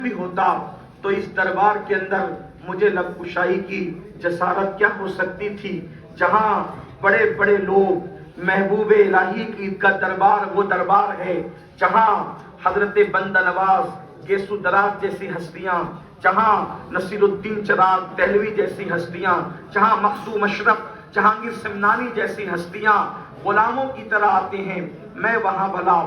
بھی ہوتا تو اس دربار کے اندر مجھے لب کشائی کی جسارت کیا ہو سکتی تھی، جہاں بڑے بڑے لوگ محبوب الہی کی کا دربار وہ دربار ہے جہاں حضرت بندہ نواز گیسو دراز جیسی ہستیاں، جہاں نصیر الدین چراغ دہلوی جیسی ہستیاں، جہاں مخدوم اشرف جہانگیر سمنانی جیسی ہستیاں غلاموں کی طرح آتے ہیں، میں وہاں بھلا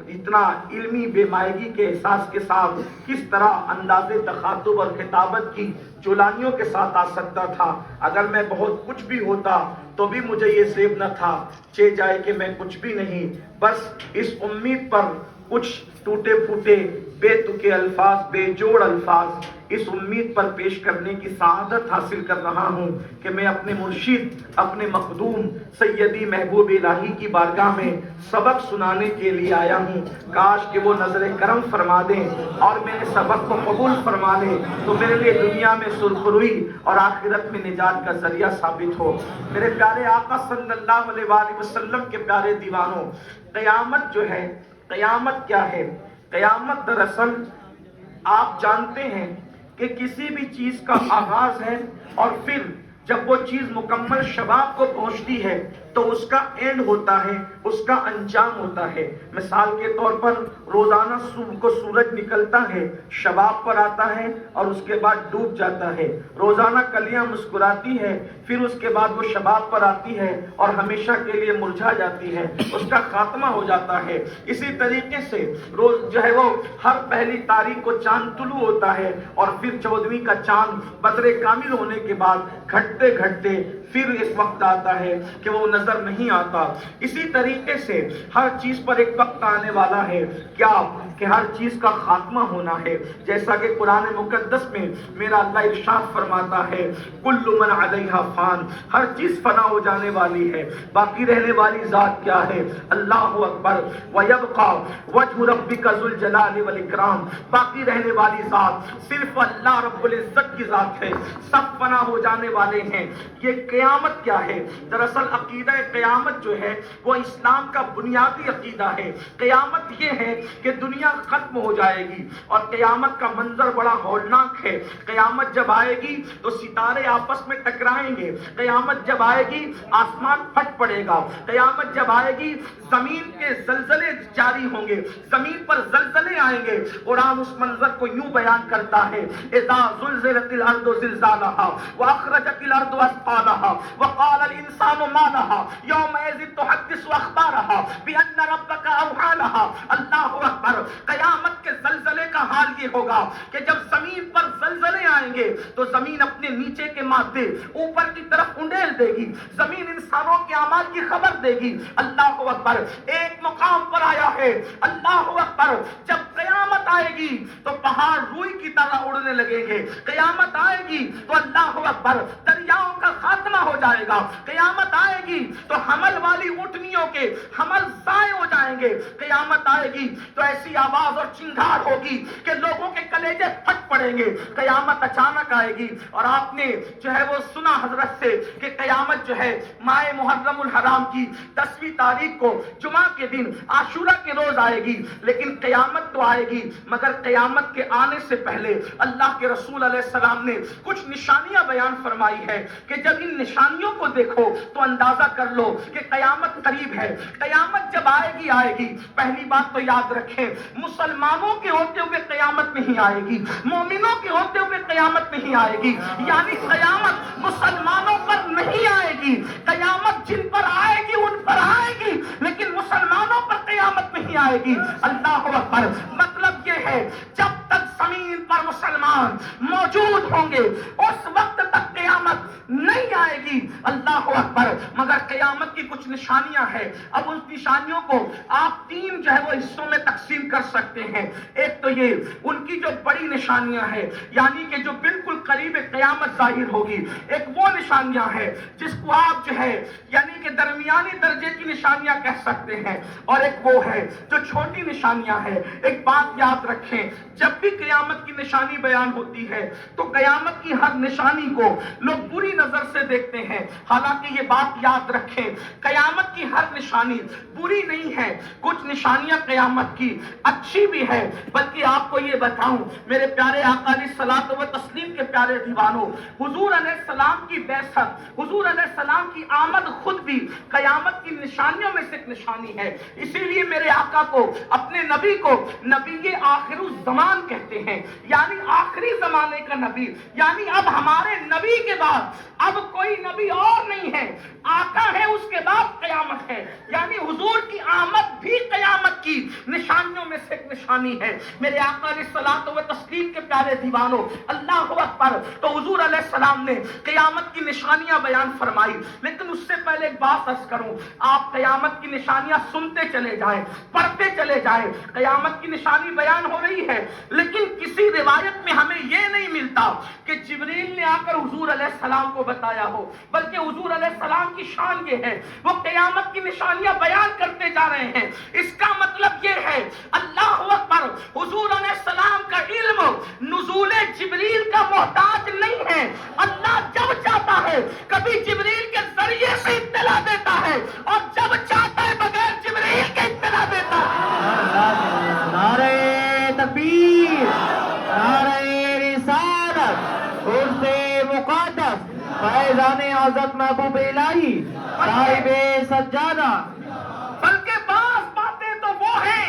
اتنا علمی بے مائگی کے احساس کے ساتھ کس طرح انداز تخاطب اور خطابت کی جولانیوں کے ساتھ آ سکتا تھا؟ اگر میں بہت کچھ بھی ہوتا تو بھی مجھے یہ زیب نہ تھا چہ جائے کہ میں کچھ بھی نہیں، بس اس امید پر کچھ ٹوٹے پھوٹے بے تکے الفاظ، بے جوڑ الفاظ اس امید پر پیش کرنے کی سعادت حاصل کر رہا ہوں کہ میں اپنے مرشد، اپنے مخدوم سیدی محبوب الہی کی بارگاہ میں سبق سنانے کے لیے آیا ہوں۔ کاش کہ وہ نظر کرم فرما دیں اور میرے سبق کو قبول فرما لیں تو میرے لیے دنیا میں سرخروئی اور آخرت میں نجات کا ذریعہ ثابت ہو۔ میرے پیارے آقا صلی اللہ علیہ وآلہ وسلم کے پیارے دیوانوں، قیامت جو ہے، قیامت کیا ہے؟ قیامت دراصل آپ جانتے ہیں کہ کسی بھی چیز کا آغاز ہے اور پھر جب وہ چیز مکمل شباب کو پہنچتی ہے تو اس کا اینڈ ہوتا ہے، اس کا انجام ہوتا ہے۔ مثال کے طور پر روزانہ صبح کو سورج نکلتا ہے، شباب پر آتا ہے اور اس کے بعد ڈوب جاتا ہے۔ روزانہ کلیاں مسکراتی ہے، پھر اس کے بعد وہ شباب پر آتی ہے اور ہمیشہ کے لیے مرجھا جاتی ہے، اس کا خاتمہ ہو جاتا ہے۔ اسی طریقے سے روز جو ہے وہ ہر پہلی تاریخ کو چاند طلوع ہوتا ہے اور پھر 14ویں کا چاند بدر کامل ہونے کے بعد گھٹتے گھٹتے پھر ایک وقت آتا ہے کہ وہ نظر نہیں آتا۔ اسی طریقے سے ہر چیز پر ایک وقت آنے والا ہے، کیا کہ ہر چیز کا خاتمہ ہونا ہے، جیسا کہ قرآن مقدس میں میرا اللہ ارشاد فرماتا ہے کل من علیہا فان، ہر چیز فنا ہو جانے والی ہے، باقی رہنے والی ذات کیا ہے؟ اللہ اکبر، وَيَبْقَى وَجْهُ رَبِّكَ ذُو الْجَلَالِ وَالْإِكْرَامِ، باقی رہنے والی ذات صرف اللہ رب العزت کی ذات ہے، سب فنا ہو جانے والے ہیں۔ یہ قیامت کیا ہے؟ دراصل عقیدہ قیامت جو ہے وہ اسلام کا بنیادی عقیدہ ہے۔ قیامت یہ ہے کہ دنیا ختم ہو جائے گی اور قیامت کا منظر بڑا ہولناک ہے۔ قیامت جب آئے گی تو ستارے آپس میں ٹکرائیں گے، قیامت جب آئے گی آسمان پھٹ پڑے گا، قیامت جب آئے گی زمین کے زلزلے جاری ہوں گے، زمین پر زلزلے آئیں گے۔ قرآن اس منظر کو یوں بیان کرتا ہے اذا زلزلت الارض زلزالها واخرجت الارض اثقالها وقال الانسان ما لها يومئذ تحدث اخبارها بان ربك اوحى لها۔ اللہ اکبر، قیامت کے زلزلے کا حال یہ ہوگا کہ جب زمین پر زلزلے آئیں گے تو زمین اپنے نیچے کے مادے اوپر کی طرف انڈیل دے گی، زمین انسانوں کے اعمال کی خبر دے گی۔ اللہ اکبر، ایک مقام پر آیا ہے اللہ اکبر، جب قیامت آئے گی تو پہاڑ روئی کی طرح اڑنے لگیں گے، قیامت آئے گی تو اللہ اکبر دریاؤں کا خاتمہ ہو جائے گا، قیامت آئے گی تو حمل والی اونٹنیوں کے حمل ضائع ہو جائیں گے، قیامت آئے گی تو ایسی آواز اور چنگھاڑ ہوگی کہ لوگوں کے کلیجے پھٹ پڑیں گے۔ قیامت اچانک آئے گی اور آپ نے جو ہے وہ سنا حضرت سے کہ قیامت جو ہے ماہ محرم الحرام کی 10ویں تاریخ کو جمعہ کے دن عاشورہ کے روز آئے گی، لیکن قیامت تو آئے گی مگر قیامت کے آنے سے پہلے اللہ کے رسول علیہ السلام نے کچھ نشانیاں بیان فرمائی ہے کہ جب ان نشانیوں کو دیکھو تو اندازہ کر لو کہ قیامت قریب ہے۔ قیامت جب آئے گی، پہلی بات تو یاد رکھیں مسلمانوں کے ہوتے ہوئے قیامت نہیں آئے گی، مومنوں کے ہوتے ہوئے قیامت نہیں آئے گی، یعنی قیامت مسلمانوں پر نہیں آئے گی، قیامت جن پر آئے گی ان پر آئے گی لیکن مسلمانوں پر قیامت نہیں آئے گی۔ اللہ اکبر، مطلب یہ ہے جب تک زمین پر مسلمان موجود ہوں گے اس وقت تک قیامت نہیں آئے گی۔ اللہ اکبر، مگر قیامت کی کچھ نشانیاں ہیں۔ اب اس نشانیوں کو آپ 3 جو ہے وہ حصوں میں تقسیم کر سکتے ہیں۔ ایک تو یہ ان کی جو بڑی نشانیاں ہیں یعنی کہ جو بالکل قریب قیامت ظاہر ہوگی، ایک وہ نشانیاں ہیں جس کو آپ جو ہے یعنی کہ درمیانی درجے کی نشانیاں کہہ سکتے ہیں، اور ایک وہ ہے جو چھوٹی نشانیاں ہیں۔ ایک بات یاد رکھیں، جب بھی قیامت کی نشانی بیان ہوتی ہے تو قیامت کی ہر نشانی کو लोग बुरी नजर से देखते हैं। हालांकि ये बात याद रखें, कयामत की हर निशानी बुरी नहीं है, कुछ निशानियां कयामत की अच्छी भी है। बल्कि आपको ये बताऊं मेरे प्यारे आका अलैहिस्सलातु व तस्लीम के प्यारे दीवानों, हुजूर अलैहिस्सलाम की बैसत, हुजूर अलैहिस्सलाम की आमद खुद भी कयामत की निशानियों में से एक निशानी है। इसीलिए मेरे आका को, अपने नबी को नबी आखिरुज़ ज़मान कहते हैं, यानी आखिरी जमाने का नबी। यानी अब हमारे नबी के बाद अब कोई नबी और नहीं है, आका है, उसके बाद कयामत है। यानी हुजूर की आमद भी कयामत की निशानियों में से एक निशानी है। मेरे आका अलैहिस्सलातु व तस्लीम के प्यारे दीवानों, अल्लाहु अकबर। तो हुजूर अलैहिस्सलाम ने कयामत की निशानियां बयान फरमाई, लेकिन उससे पहले एक बात अर्ज करूं, आप कयामत की निशानियां सुनते चले जाएं, पढ़ते चले जाएं। कयामत की निशानी बयान हो रही है, लेकिन किसी रिवायत में हमें यह नहीं मिलता कि जिब्रील ने आकर हुजूर अलैहिस्सलाम को बताया हो, बल्कि हुजूर अलैहिस्सलाम की शान ये है, वो कयामत की निशानियां बयान करते जा रहे हैं। इसका मतलब ये है, अल्लाहु अकबर, हुजूर अलैहिस्सलाम का इल्म नुज़ूले जिब्रील का मोहताज नहीं है। अल्लाह जब चाहता है कभी जिब्रील के जरिए से इत्तला देता है, और जब चाहता है बगैर जिब्रील के इत्तला देता है। नारे तकबीर, नारे रिसालत, उर्से मुक़द्दस, फैज़ाने हज़रत महबूब इलाही साहिबे सज्जादा। बल्कि बात बातें तो वो हैं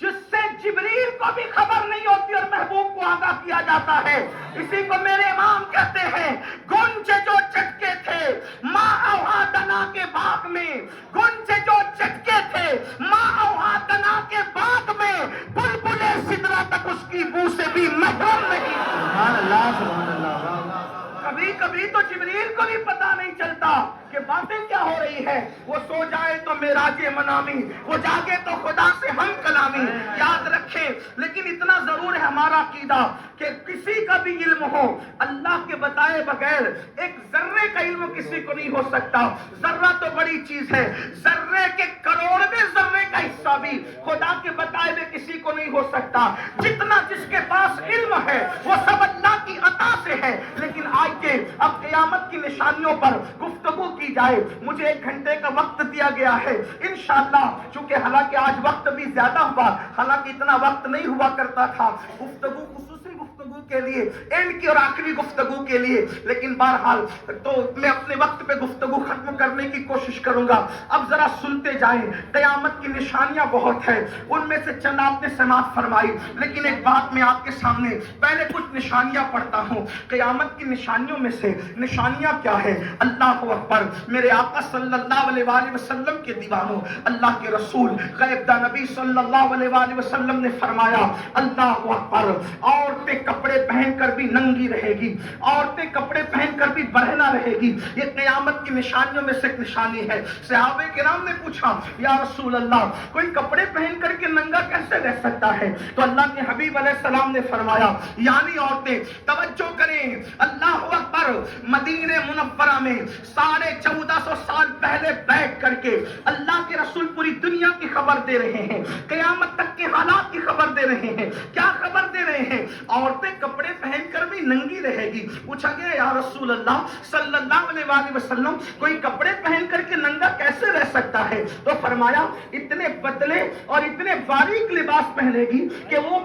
जिससे जिब्रील को भी खबर नहीं होती और महबूब को आगाह किया जाता है। इसी को मेरे इमाम कहते हैं, गुंजे जो चटके थे माँ औहादना के बाग में, गुंजे जो चटके थे माँ औहादना के बाग में, बुलबुले सिदरा तक उसकी बू से भी महरूम नहीं। सुभान अल्लाह, सुभान अल्लाह। कभी कभी तो जिब्रील को भी पता नहीं चलता कि बातें क्या हो रही है। वो सो जाए तो मेराजे मनामी, वो जागे तो खुदा से हम कलामी। याद रखें, लेकिन इतना जरूर है हमारा अकीदा कि किसी का भी इल्म हो, अल्लाह के बताए बगैर एक जर्रे का इल्म किसी को नहीं हो सकता। जर्रा तो बड़ी चीज है, जर्रे के करोड़वें जर्रे का हिस्सा भी खुदा के बताए हुए किसी को नहीं हो सकता। जितना जिसके पास इल्म है वो सब अल्लाह की अता से है। लेकिन आज के अब क़यामत की निशानियों पर गुफ्तगू की जाए। मुझे 1 घंटे का वक्त दिया गया है इंशाअल्लाह, चूंकि हालांकि आज वक्त भी ज्यादा हुआ, हालांकि इतना वक्त नहीं हुआ करता था गुफ्तगू, खुसूसी गुफ्तगू के लिए, एंड की और आखिरी गुफ्तगू के लिए। लेकिन बहरहाल तो मैं अपने वक्त पे गुफ्तगू खत्म करने की कोशिश करूंगा। अब जरा सुनते जाएं, कयामत की निशानियां बहुत है, उनमें से चंद आपने समाप्त फरमाई, लेकिन एक बात मैं आपके सामने पहले कुछ निशानियां पढ़ता हूं। कयामत की निशानियों में से निशानियां क्या है? अल्लाह अकबर। मेरे आका सल्लल्लाहु अलैहि वसल्लम के दीवानों, अल्लाह के रसूल ग़ैब नबी सल्लल्लाहु अलैहि वसल्लम ने फरमाया, अल्लाह अकबर, औरतें कपड़े पहनकर भी नंगी रहेगी, औरतें कपड़े पहनकर भी बरहना रहेगी। ये क़यामत की निशानियों में से एक निशानी है। सहाबे किराम ने पूछा, या रसूल अल्लाह, कोई कपड़े पहन करके नंगा कैसे रह सकता है? तो अल्लाह के हबीब अलैहिस्सलाम ने फरमाया, यानी औरतें, तवज्जो करें, अल्लाह अकबर, मदीने मुनव्वरा में 1450 साल पहले बैठ करके अल्लाह के रसूल पूरी दुनिया की खबर दे रहे हैं, क़यामत तक के हालात की खबर दे रहे हैं। क्या खबर दे रहे हैं? औरतें कपड़े पहनकर भी नंगी रहेगी। पूछा गया, या रसूल अल्लाह सल्लल्लाहु अलैहि वसल्लम, कोई कपड़े पहन करके नंगा कैसे रह सकता है? तो फरमाया, इतने पतले और इतने बारीक लिबास पहनेगी कि वो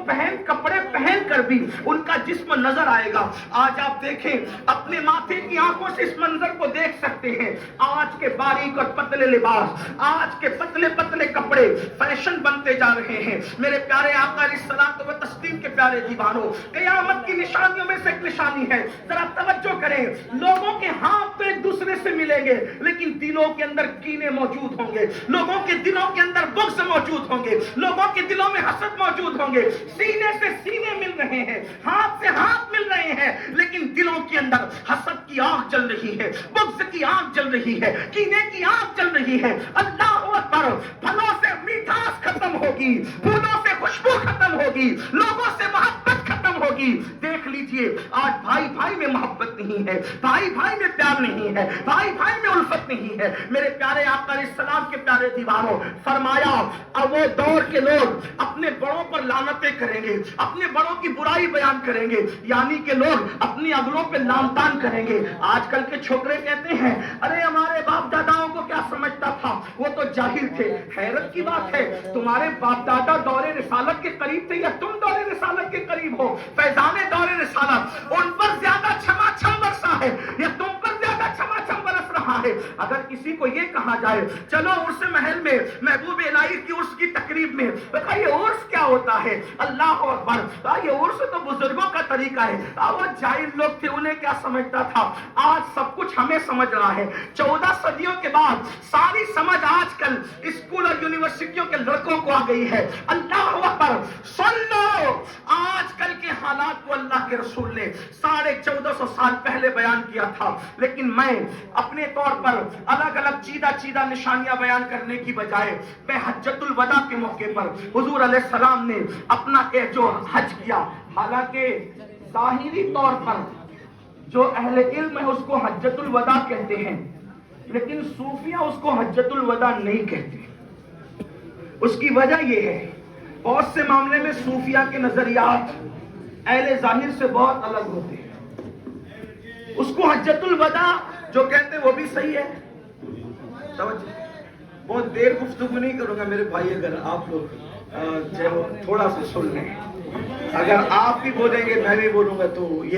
कपड़े पहन कर भी उनका जिस्म नजर आएगा। आज आप देखें, अपने माथे की आंखों से इस मंजर को देख सकते हैं। आज के बारीक और पतले लिबास, आज के पतले पतले कपड़े फैशन बनते जा रहे हैं। मेरे प्यारे आका अलैहिस्सलातु व तस्लीम के प्यारे दीवानों, क़यामत की निशानियों में से एक निशानी है, जरा तवज्जो करें। लोगों के हाथ तो एक दूसरे से मिलेंगे, लेकिन दिलों के अंदर कीने मौजूद होंगे, लोगों के दिलों के अंदर बुग़्ज़ मौजूद होंगे, लोगों के दिलों में हसद मौजूद होंगे। सीने से सीने मिल रहे हैं, हाथ से हाथ मिल रहे हैं, लेकिन दिलों के अंदर हसद की आग जल रही है, बुग़्ज़ की आग जल रही है, कीने की आग जल रही है। अल्लाहु अकबर। फलों से मिठास खत्म होगी, फूलों से खुशबू खत्म होगी, लोगों से मोहब्बत खत्म होगी, होगी। देख लीजिए आज भाई भाई में मोहब्बत नहीं है, भाई भाई में प्यार नहीं है, भाई भाई में उल्फत नहीं है। मेरे प्यारे आका अलैहिस्सलाम के प्यारे दीवारों, फरमाया अब वो दौर के लोग अपने बड़ों पर लानतें करेंगे, अपने बड़ों की बुराई बयान करेंगे, यानी कि लोग अपनी अगलों पे लानतान करेंगे। आजकल के छोकरे कहते हैं अरे हमारे बाप दादाओं को क्या समझता था, वो तो जाहिल थे। हैरत की बात है, तुम्हारे बाप दादा दौरे रिसालत के करीब थे या तुम दौरे रिसालत के करीब हो? फैजाने दौरे रिसालत उन पर ज्यादा क्षमाछम बरसा है या तुम पर ज्यादा क्षमाछम बरस रहा है। अगर किसी को ये कहा जाए चलो उर्स महल में महबूब इलाही की उर्स की तकरीब में, बताइए उर्स क्या होता है? अल्लाह अकबर, ये उर्स तो बुजुर्गों का तरीका है। वो जाहिल लोग थे, उन्हें क्या समझता था? आज सब कुछ हमें समझ रहा है। 14 सदियों के बाद सारी समझ आजकल स्कूल और यूनिवर्सिटियों के लड़कों को आ गई है। अल्लाह अकबर, सुन लो आजकल के हालात को अल्लाह के रसूल ने 1450 साल पहले बयान किया था, लेकिन मैं अपने तौर पर अलग अलग चीदा निशानियां बयान करने की बजाय मैं हज्जतुल वदा के मौके पर हुजूर अलैहिस्सलाम ने अपना जो हज किया, हालांकि ज़ाहिरी तौर पर जो अहले इल्म है उसको हज्जतुल वदा कहते हैं, लेकिन सूफिया उसको हज्जतुल वदा नहीं कहते। उसकी वजह यह है बहुत से मामले में सूफिया के नजरियात अहले जाहिर से बहुत अलग होते हैं। उसको हज्जतुल वदा जो कहते हैं वो भी सही है। बहुत देर गुफ्तगू नहीं करूंगा मेरे भाई, अगर आप लोग जो थोड़ा सा सुन लें, अगर आप भी बोलेंगे मैं भी बोलूंगा तो ये